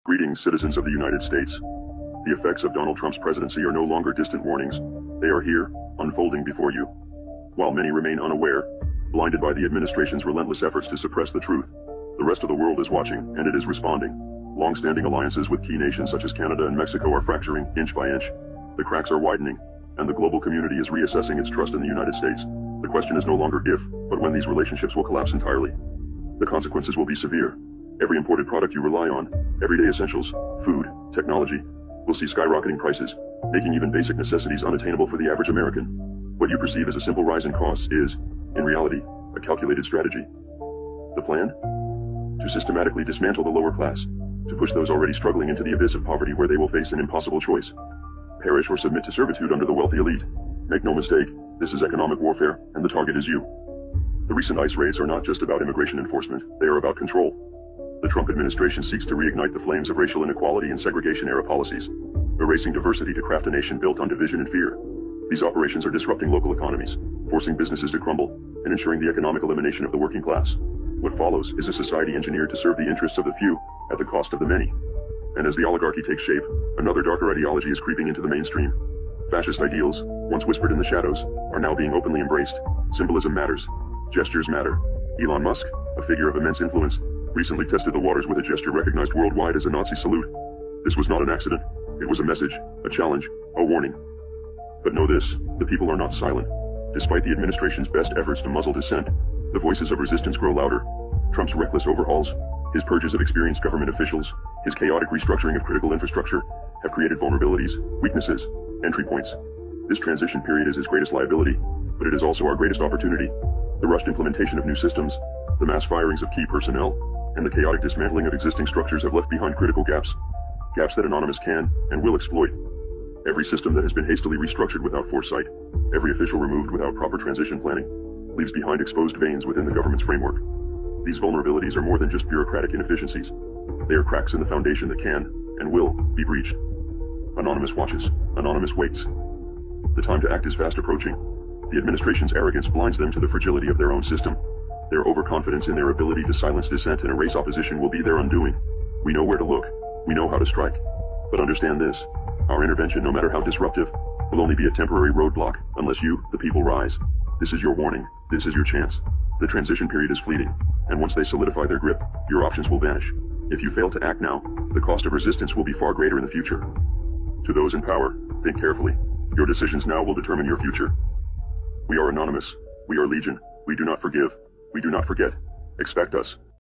Greetings, citizens of the United States. The effects of Donald Trump's presidency are no longer distant warnings. They are here, unfolding before you. While many remain unaware, blinded by the administration's relentless efforts to suppress the truth, the rest of the world is watching, and it is responding. Long-standing alliances with key nations such as Canada and Mexico are fracturing, inch by inch. The cracks are widening, and the global community is reassessing its trust in the United States. The question is no longer if, but when these relationships will collapse entirely. The consequences will be severe. Every imported product you rely on, everyday essentials, food, technology, will see skyrocketing prices, making even basic necessities unattainable for the average American. What you perceive as a simple rise in costs is, in reality, a calculated strategy. The plan? To systematically dismantle the lower class, to push those already struggling into the abyss of poverty where they will face an impossible choice. Perish or submit to servitude under the wealthy elite. Make no mistake, this is economic warfare, and the target is you. The recent ICE raids are not just about immigration enforcement, they are about control. The Trump administration seeks to reignite the flames of racial inequality and segregation-era policies, erasing diversity to craft a nation built on division and fear. These operations are disrupting local economies, forcing businesses to crumble, and ensuring the economic elimination of the working class. What follows is a society engineered to serve the interests of the few, at the cost of the many. And as the oligarchy takes shape, another darker ideology is creeping into the mainstream. Fascist ideals, once whispered in the shadows, are now being openly embraced. Symbolism matters. Gestures matter. Elon Musk, a figure of immense influence, recently tested the waters with a gesture recognized worldwide as a Nazi salute. This was not an accident. It was a message, a challenge, a warning. But know this, the people are not silent. Despite the administration's best efforts to muzzle dissent, the voices of resistance grow louder. Trump's reckless overhauls, his purges of experienced government officials, his chaotic restructuring of critical infrastructure, have created vulnerabilities, weaknesses, entry points. This transition period is his greatest liability, but it is also our greatest opportunity. The rushed implementation of new systems, the mass firings of key personnel, and the chaotic dismantling of existing structures have left behind critical gaps that Anonymous can and will exploit. Every system that has been hastily restructured without foresight, every official removed without proper transition planning, leaves behind exposed veins within the government's framework. These vulnerabilities are more than just bureaucratic inefficiencies. They are cracks in the foundation that can, and will, be breached. Anonymous watches. Anonymous waits. The time to act is fast approaching. The administration's arrogance blinds them to the fragility of their own system. Their overconfidence in their ability to silence dissent and erase opposition will be their undoing. We know where to look. We know how to strike. But understand this. Our intervention, no matter how disruptive, will only be a temporary roadblock unless you, the people, rise. This is your warning. This is your chance. The transition period is fleeting, and once they solidify their grip, your options will vanish. If you fail to act now, the cost of resistance will be far greater in the future. To those in power, think carefully. Your decisions now will determine your future. We are Anonymous. We are Legion. We do not forgive. We do not forget. Expect us.